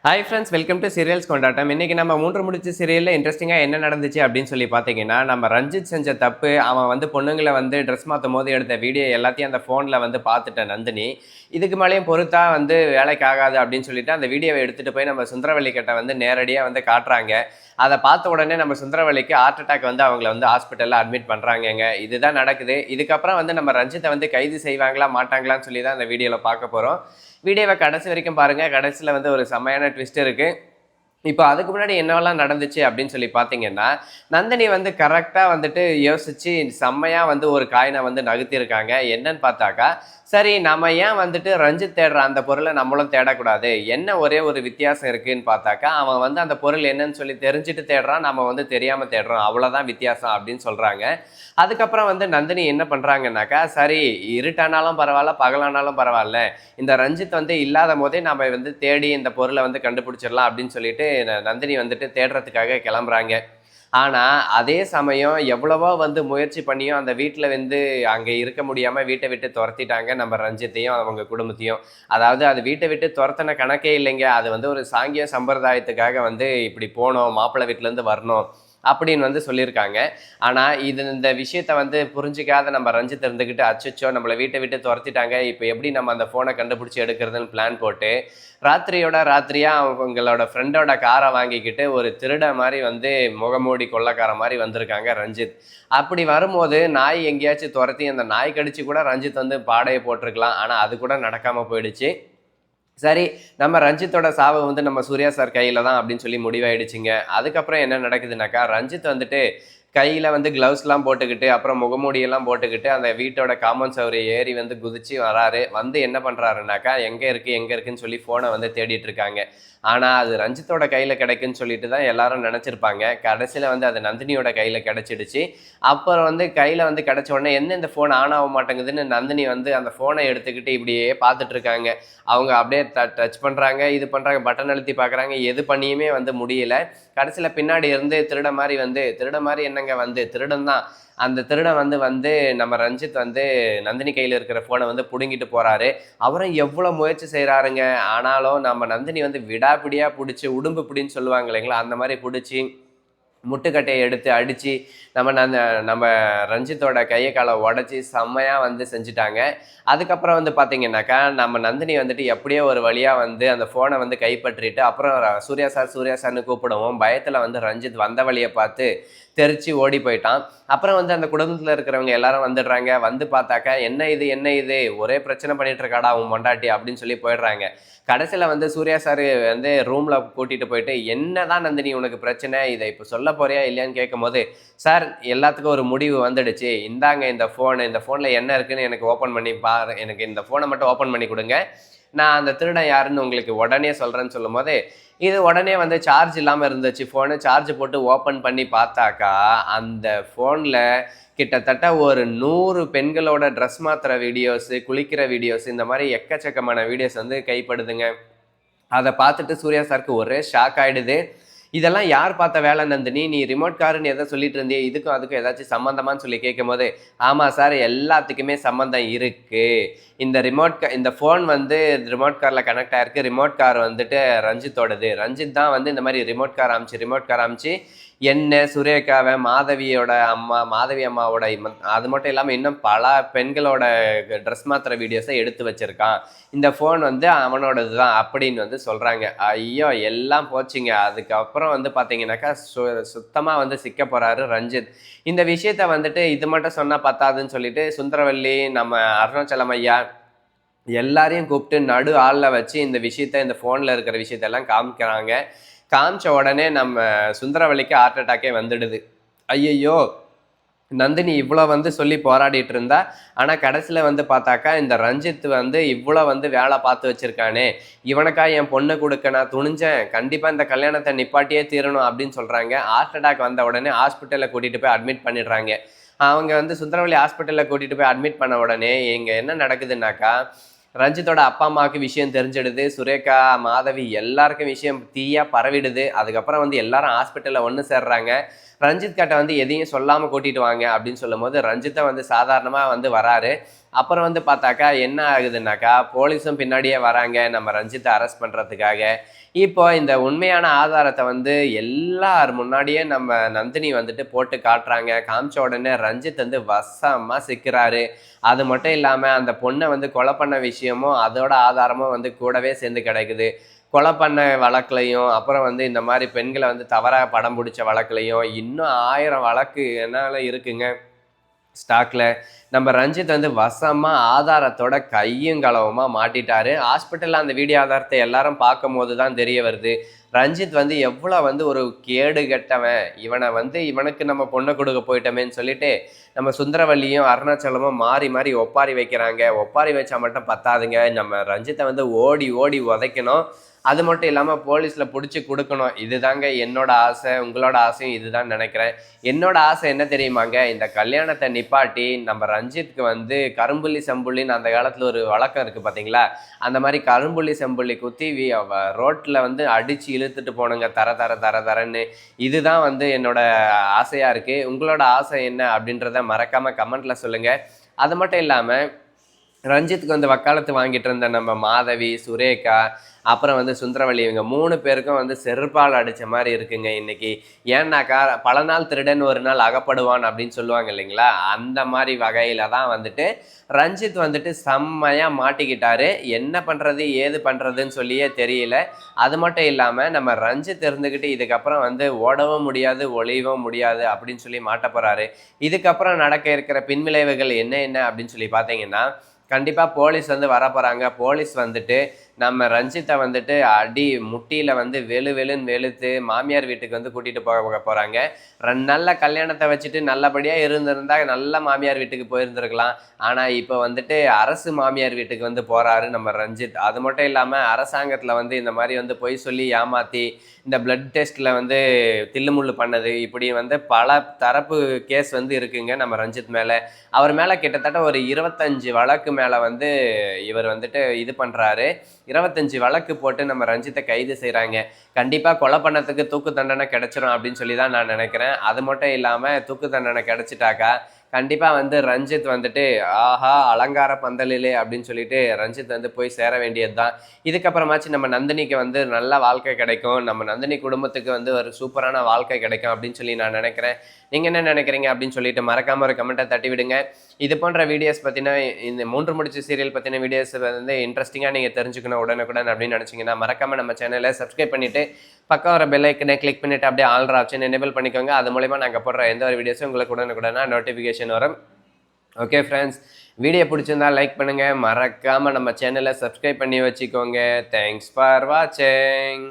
Hi friends, welcome to serials கொண்டாட்டம். இன்னைக்கு நம்ம மூன்று முடிச்சு சீரியலில் இன்ட்ரெஸ்டிங்காக என்ன நடந்துச்சு அப்படின்னு சொல்லி பார்த்தீங்கன்னா, நம்ம ரஞ்சித் செஞ்ச தப்பு, அவன் வந்து பொண்ணுங்களை வந்து ட்ரெஸ் மாற்றும் போது எடுத்த வீடியோ எல்லாத்தையும் அந்த ஃபோனில் வந்து பார்த்துட்ட நந்தினி. இதுக்கு மேலேயும் பொறுத்தா வந்து வேலைக்கு ஆகாது அப்படின்னு சொல்லிட்டு அந்த வீடியோவை எடுத்துகிட்டு போய் நம்ம சுந்தரவல்லி கிட்ட வந்து நேரடியாக வந்து காட்டுறாங்க. அதை பார்த்த உடனே நம்ம சுந்தரவல்லிக்கு ஹார்ட் அட்டாக் வந்து அவங்கள வந்து ஹாஸ்பிட்டலில் அட்மிட் பண்ணுறாங்கங்க. இதுதான் நடக்குது. இதுக்கப்புறம் வந்து நம்ம ரஞ்சித்தை வந்து கைது செய்வாங்களா மாட்டாங்களான்னு சொல்லி தான் அந்த வீடியோவில் பார்க்க போகிறோம். வீடியோவை கடைசி வரைக்கும் பாருங்கள். கடைசியில் வந்து ஒரு செம்மையான ட்விஸ்ட் இருக்குது. இப்போ அதுக்கு முன்னாடி என்னவெல்லாம் நடந்துச்சு அப்படின்னு சொல்லி பார்த்தீங்கன்னா, நந்தினி வந்து கரெக்டாக வந்துட்டு யோசிச்சு செம்மையாக வந்து ஒரு காயினை வந்து நகர்த்தியிருக்காங்க. என்னன்னு பார்த்தாக்கா, சரி நம்ம ஏன் வந்துட்டு ரஞ்சித் தேடுற அந்த பொருளை நம்மளும் தேடக்கூடாது, என்ன ஒரே ஒரு வித்தியாசம் இருக்குன்னு பார்த்தாக்கா, அவன் வந்து அந்த பொருள் என்னன்னு சொல்லி தெரிஞ்சுட்டு தேடுறான், நம்ம வந்து தெரியாமல் தேடுறோம், அவ்வளோதான் வித்தியாசம் அப்படின்னு சொல்கிறாங்க. அதுக்கப்புறம் வந்து நந்தினி என்ன பண்ணுறாங்கன்னாக்கா, சரி இருட்டானாலும் பரவாயில்ல, பகலானாலும் பரவாயில்ல, இந்த ரஞ்சித் வந்து இல்லாத போதே நம்ம வந்து தேடி இந்த பொருளை வந்து கண்டுபிடிச்சிடலாம் அப்படின்னு சொல்லிட்டு நந்தினி வந்துட்டு தேடுறதுக்காக கிளம்புறாங்க. ஆனால் அதே சமயம் எவ்வளவோ வந்து முயற்சி பண்ணியும் அந்த வீட்டில் வந்து அங்கே இருக்க முடியாமல் வீட்டை விட்டு துரத்திட்டாங்க நம்ம ரஞ்சித்தையும் அவங்க குடும்பத்தையும். அதாவது அது வீட்டை விட்டு துரத்தின கணக்கே இல்லைங்க. அது வந்து ஒரு சாங்கிய சம்பிரதாயத்துக்காக வந்து இப்படி போனோம், மாப்பிள்ளை வீட்டிலேருந்து வரணும் அப்படின்னு வந்து சொல்லியிருக்காங்க. ஆனால் இந்த விஷயத்த வந்து புரிஞ்சிக்காத நம்ம ரஞ்சித் இருந்துக்கிட்டு, அச்சச்சோ நம்மளை வீட்டை விட்டு துரத்திட்டாங்க, இப்போ எப்படி நம்ம அந்த ஃபோனை கண்டுபிடிச்சி எடுக்கிறதுன்னு பிளான் போட்டு ராத்திரியோட ராத்திரியாக அவங்களோட ஃப்ரெண்டோட காரை வாங்கிக்கிட்டு ஒரு திருட மாதிரி வந்து முகமூடி கொள்ளைக்கார மாதிரி வந்திருக்காங்க ரஞ்சித். அப்படி வரும்போது நாய் எங்கேயாச்சும் துரத்தி அந்த நாய் கடிச்சு கூட ரஞ்சித் வந்து பாடையை போட்டிருக்கலாம். ஆனால் அது கூட நடக்காமல் போயிடுச்சு. சரி, நம்ம ரஞ்சித்தோட சாவு வந்து நம்ம சூர்யா சார் கையில் தான் அப்படின்னு சொல்லி முடிவாயிடுச்சுங்க. அதுக்கப்புறம் என்ன நடக்குதுனாக்கா, ரஞ்சித் வந்துட்டு கையில் வந்து க்ளவுஸ்லாம் போட்டுக்கிட்டு, அப்புறம் முகமூடியெல்லாம் போட்டுக்கிட்டு அந்த வீட்டோட காம்பவுண்ட் சுவரை ஏறி வந்து குதிச்சு வராரு. வந்து என்ன பண்ணுறாருனாக்கா, எங்கே இருக்குது எங்கே இருக்குன்னு சொல்லி ஃபோனை வந்து தேடிட்டு இருக்காங்க. ஆனால் அது ரஞ்சித்தோட கையில் கிடைக்குன்னு சொல்லிட்டு தான் எல்லாரும் நினச்சிருப்பாங்க. கடைசியில் வந்து அது நந்தினியோட கையில் கிடச்சிடுச்சு. அப்புறம் வந்து கையில் வந்து கிடச்ச உடனே என்ன இந்த ஃபோன் ஆன் ஆக மாட்டேங்குதுன்னு நந்தினி வந்து அந்த ஃபோனை எடுத்துக்கிட்டு இப்படியே பார்த்துட்டு இருக்காங்க. அவங்க அப்படியே டச் பண்ணுறாங்க, இது பண்ணுறாங்க, பட்டன் அழுத்தி பார்க்குறாங்க, எது பண்ணியுமே வந்து முடியல. கடைசியில் பின்னாடி இருந்து திருட மாதிரி என்னங்க வந்து திருடன் தான். அந்த திருடன் வந்து நம்ம ரஞ்சித் வந்து நந்தினி கையில் இருக்கிற ஃபோனை வந்து பிடுங்கிட்டு போகிறாரு. அவரும் எவ்வளோ முயற்சி செய்கிறாருங்க. ஆனாலும் நம்ம நந்தினி வந்து விடாப்பிடியாக பிடிச்சி உடும்பு பிடின்னு சொல்லுவாங்க இல்லைங்களா, அந்த மாதிரி பிடிச்சி முட்டுக்கட்டையை எடுத்து அடித்து நம்ம ரஞ்சித்தோட கையை காலை உடச்சி செம்மையாக வந்து செஞ்சுட்டாங்க. அதுக்கப்புறம் வந்து பார்த்தீங்கன்னாக்கா, நம்ம நந்தினி வந்துட்டு எப்படியோ ஒரு வழியாக வந்து அந்த ஃபோனை வந்து கைப்பற்றிட்டு அப்புறம் சூர்யா சார்னு கூப்பிடவும் பயத்தில் வந்து ரஞ்சித் வந்த வழியை பார்த்து தெரிச்சு ஓடி போயிட்டான். அப்புறம் வந்து அந்த குடும்பத்தில் இருக்கிறவங்க எல்லாரும் வந்துடுறாங்க. வந்து பார்த்தாக்கா, என்ன இது ஒரே பிரச்சனை பண்ணிட்டு இருக்காடா அவன் பொண்டாட்டி அப்படின்னு சொல்லி போயிடுறாங்க. கடைசியில் வந்து சூர்யா சார் வந்து ரூமில் கூட்டிகிட்டு போயிட்டு, என்ன தான் நந்தினி உனக்கு பிரச்சனை, இதை இப்போ சொல்ல போறியா இல்லையான்னு கேட்கும்போது, சார் எல்லாத்துக்கும் ஒரு முடிவு வந்துடுச்சு, இந்தாங்க இந்த ஃபோனில் என்ன இருக்குன்னு எனக்கு ஓப்பன் பண்ணி பாரு, எனக்கு இந்த ஃபோனை மட்டும் ஓப்பன் பண்ணி கொடுங்க, நான் அந்த திருடன் யாருன்னு உங்களுக்கு உடனே சொல்கிறேன்னு சொல்லும் போது, இது உடனே வந்து சார்ஜ் இல்லாமல் இருந்துச்சு ஃபோனு. சார்ஜ் போட்டு ஓப்பன் பண்ணி பார்த்தாக்கா, அந்த ஃபோனில் கிட்டத்தட்ட ஒரு 100 பெண்களோட ட்ரெஸ் மாத்துற வீடியோஸு, குளிக்கிற வீடியோஸ், இந்த மாதிரி எக்கச்சக்கமான வீடியோஸ் வந்து கைப்படுதுங்க. அதை பார்த்துட்டு சூர்யா சாருக்கு ஒரே ஷாக் ஆகிடுது. இதெல்லாம் யார் பார்த்த வேலை நந்தினி, நீ ரிமோட் காருன்னு எதை சொல்லிட்டு இருந்தியே, இதுக்கும் அதுக்கும் ஏதாச்சும் சம்மந்தமானு சொல்லி கேட்கும் போது, ஆமாம் சார் எல்லாத்துக்குமே சம்மந்தம் இருக்குது. இந்த ஃபோன் வந்து ரிமோட் காரில் கனெக்ட் ஆகிருக்கு. ரிமோட் கார் வந்துட்டு ரஞ்சித்தோடது. ரஞ்சித் தான் வந்து இந்த மாதிரி ரிமோட் கார் அமிச்சு என்ன சுரேகாவை மாதவி அம்மாவோட அது மட்டும் இல்லாமல் இன்னும் பல பெண்களோட ட்ரெஸ் மாத்திர வீடியோஸை எடுத்து வச்சிருக்கான். இந்த ஃபோன் வந்து அவனோடது தான் அப்படின்னு வந்து சொல்கிறாங்க. ஐயோ எல்லாம் போச்சுங்க. அதுக்கப்புறம் வந்து பார்த்தீங்கன்னாக்கா சுத்தமாக வந்து சிக்க போகிறாரு ரஞ்சித். இந்த விஷயத்த வந்துட்டு இது மட்டும் சொன்னால் பத்தாதுன்னு சொல்லிட்டு சுந்தரவல்லி, நம்ம அருணாச்சலம் ஐயா எல்லாரையும் கூப்பிட்டு நடு ஆளில் வச்சு இந்த ஃபோனில் இருக்கிற விஷயத்தெல்லாம் காமிக்கிறாங்க. காமிச்ச உடனே நம்ம சுந்தரவல்லிக்கு ஹார்ட் அட்டாக்கே வந்துடுது. ஐயையோ, நந்தினி இவ்வளோ வந்து சொல்லி போராடிட்டு இருந்தா, ஆனால் கடைசியில் வந்து பார்த்தாக்கா இந்த ரஞ்சித் வந்து இவ்வளோ வந்து வேலை பார்த்து வச்சிருக்கானே, இவனுக்கா என் பொண்ணு கொடுக்க நான் துணிஞ்சேன், கண்டிப்பாக இந்த கல்யாணத்தை நிப்பாட்டியே தீரணும் அப்படின்னு சொல்கிறாங்க. ஹார்ட் அட்டாக் வந்த உடனே ஹாஸ்பிட்டலில் கூட்டிகிட்டு போய் அட்மிட் பண்ணிடுறாங்க. அவங்க வந்து சுந்தரவல்லி ஹாஸ்பிட்டலில் கூட்டிகிட்டு போய் அட்மிட் பண்ண உடனே இங்கே என்ன நடக்குதுன்னாக்கா, ரஞ்சித்தோட அப்பா அம்மாவுக்கு விஷயம் தெரிஞ்சிடுது. சுரேகா, மாதவி எல்லாருக்கும் விஷயம் தீயாக பரவிடுது. அதுக்கப்புறம் வந்து எல்லாரும் ஹாஸ்பிட்டலில் ஒன்று சேர்றாங்க. ரஞ்சித் கிட்ட வந்து எதையும் சொல்லாமல் கூட்டிகிட்டு வாங்க அப்படின்னு சொல்லும் போது ரஞ்சித்தை வந்து சாதாரணமாக வந்து வராரு. அப்புறம் வந்து பார்த்தாக்கா என்ன ஆகுதுன்னாக்கா போலீஸும் பின்னாடியே வராங்க நம்ம ரஞ்சித்தை அரெஸ்ட் பண்ணுறதுக்காக. இப்போ இந்த உண்மையான ஆதாரத்தை வந்து எல்லார் முன்னாடியே நம்ம நந்தினி வந்துட்டு போட்டு காட்டுறாங்க. காமிச்ச உடனே ரஞ்சித் வந்து வசமா சிக்கிறாரு. அது மட்டும் இல்லாமல் அந்த பொண்ணை வந்து கொலை பண்ண விஷயமும் அதோட ஆதாரமும் வந்து கூடவே சேர்ந்து கிடைக்குது. கொலை பண்ண வழக்குலையும் அப்புறம் வந்து இந்த மாதிரி பெண்களை வந்து தவறாக படம் பிடிச்ச வழக்குலையும் இன்னும் 1000 வழக்கு என்னால் இருக்குங்க ஸ்டாக்ல. நம்ம ரஞ்சித் வந்து வசமா ஆதாரத்தோட கையும் களவுமா மாட்டிட்டாரு. ஹாஸ்பிட்டல்ல அந்த வீடியோ ஆதாரத்தை எல்லாரும் பார்க்கும்போது தான் தெரிய வருது. ரஞ்சித் வந்து எவ்வளோ வந்து ஒரு கேடு கெட்டவன், இவனை வந்து இவனுக்கு நம்ம பொண்ணை கொடுக்க போயிட்டோமேன்னு சொல்லிட்டு நம்ம சுந்தரவல்லியும் அருணாச்சலமும் மாறி மாறி ஒப்பாரி வைக்கிறாங்க. ஒப்பாரி வச்சா மட்டும் பத்தாதுங்க, நம்ம ரஞ்சித்தை வந்து ஓடி ஓடி உதைக்கணும். அது மட்டும் இல்லாமல் போலீஸில் பிடிச்சி கொடுக்கணும். இதுதாங்க என்னோட ஆசை, உங்களோட ஆசையும் இதுதான் நினைக்கிறேன். என்னோட ஆசை என்ன தெரியுமாங்க, இந்த கல்யாணத்தை நிப்பாட்டி நம்ம ரஞ்சித்க்கு வந்து கரும்புள்ளி செம்புள்ளின்னு அந்த காலத்தில் ஒரு வழக்கம் இருக்குது பார்த்தீங்களா, அந்த மாதிரி கரும்புள்ளி செம்புள்ளி குத்தி ரோட்டில் வந்து அடித்து இழுத்துட்டு போனுங்க தர தர தர தரன்னு. இதுதான் வந்து என்னோட ஆசையாக இருக்குது. உங்களோட ஆசை என்ன அப்படின்றத மறக்காமல் கமெண்ட்டில் சொல்லுங்கள். அது மட்டும் இல்லாமல் ரஞ்சித்துக்கு வந்து வக்காலத்து வாங்கிட்டு இருந்த நம்ம மாதவி, சுரேகா, அப்புறம் வந்து சுந்தரவல்லி, இவங்க 3 பேருக்கும் வந்து செருப்பால் அடித்த மாதிரி இருக்குங்க இன்னைக்கு. ஏன்னாக்கா பல நாள் திருடன் ஒரு நாள் அகப்படுவான் அப்படின்னு சொல்லுவாங்க இல்லைங்களா, அந்த மாதிரி வகையில் தான் வந்துட்டு ரஞ்சித் வந்துட்டு செம்மையாக மாட்டிக்கிட்டாரு. என்ன பண்ணுறது ஏது பண்ணுறதுன்னு சொல்லியே தெரியல. அது மட்டும் இல்லாமல் நம்ம ரஞ்சித் இருந்துக்கிட்டு இதுக்கப்புறம் வந்து ஓடவும் முடியாது ஒளியவும் முடியாது அப்படின்னு சொல்லி மாட்ட போகிறாரு. இதுக்கப்புறம் நடக்க இருக்கிற பின்விளைவுகள் என்ன என்ன அப்படின்னு சொல்லி பார்த்தீங்கன்னா, கண்டிப்பாக போலீஸ் வந்து வர போகிறாங்க. போலீஸ் வந்துட்டு நம்ம ரஞ்சித்தை வந்துட்டு அடி முட்டியில் வந்து வெளுன்னு வெளுத்து மாமியார் வீட்டுக்கு வந்து கூட்டிகிட்டு போக போகிறாங்க. 2 நல்ல கல்யாணத்தை வச்சுட்டு நல்லபடியாக இருந்திருந்தா நல்ல மாமியார் வீட்டுக்கு போயிருந்துருக்கலாம். ஆனால் இப்போ வந்துட்டு அரசு மாமியார் வீட்டுக்கு வந்து போகிறாரு நம்ம ரஞ்சித். அது மட்டும் இல்லாமல் அரசாங்கத்தில் வந்து இந்த மாதிரி வந்து பொய் சொல்லி ஏமாற்றி இந்த பிளட் டெஸ்ட்டில் வந்து தில்லுமுள்ளு பண்ணது, இப்படி வந்து பல தரப்பு கேஸ் வந்து இருக்குங்க நம்ம ரஞ்சித் மேலே. அவர் மேலே கிட்டத்தட்ட ஒரு 25 வழக்கு மேலே வந்து இவர் வந்துட்டு இது பண்ணுறாரு. 25 வழக்கு போட்டு நம்ம ரஞ்சித்தை கைது செய்கிறாங்க. கண்டிப்பாக கொலை பண்ணத்துக்கு தூக்கு தண்டனை கிடைச்சிரும் அப்படின்னு சொல்லி தான் நான் நினைக்கிறேன். அது மட்டும் இல்லாமல் தூக்கு தண்டனை கிடைச்சிட்டாக்கா கண்டிப்பாக வந்து ரஞ்சித் வந்துட்டு ஆஹா அலங்கார பந்தலிலே அப்படின்னு சொல்லிட்டு ரஞ்சித் வந்து போய் சேர வேண்டியது தான். இதுக்கப்புறமாச்சு நம்ம நந்தினிக்கு வந்து நல்ல வாழ்க்கை கிடைக்கும், நம்ம நந்தினி குடும்பத்துக்கு வந்து ஒரு சூப்பரான வாழ்க்கை கிடைக்கும் அப்படின்னு சொல்லி நான் நினைக்கிறேன். நீங்கள் என்ன நினைக்கிறீங்க அப்படின்னு சொல்லிட்டு மறக்காமல் ஒரு கமெண்ட்டை தட்டி விடுங்க. இது போன்ற வீடியோஸ் பற்றின இந்த 3 முடிச்சு சீரியல் பற்றின வீடியோஸ் வந்து இன்ட்ரெஸ்டிங்காக நீங்கள் தெரிஞ்சுக்கணும் உடனுக்குடன் அப்படின்னு நினச்சிங்கன்னா மறக்காமல் நம்ம சேனலை சப்ஸ்கிரைப் பண்ணிவிட்டு பக்கம் வர பெல் ஐக்கனை கிளிக் பண்ணிவிட்டு அப்படியே ஆல்ற ஆப்ஷன் எனேபிள் பண்ணிக்கோங்க. அது மூலமா நாங்கள் போடுற எந்த ஒரு வீடியோஸும் உங்களுக்கு உடனுக்குடனா நோட்டிஃபிகேஷன் வரும். ஓகே ஃப்ரெண்ட்ஸ், வீடியோ பிடிச்சிருந்தா லைக் பண்ணுங்கள், மறக்காமல் நம்ம சேனலை சப்ஸ்கிரைப் பண்ணி வச்சுக்கோங்க. தேங்க்ஸ் ஃபார் வாட்சிங்.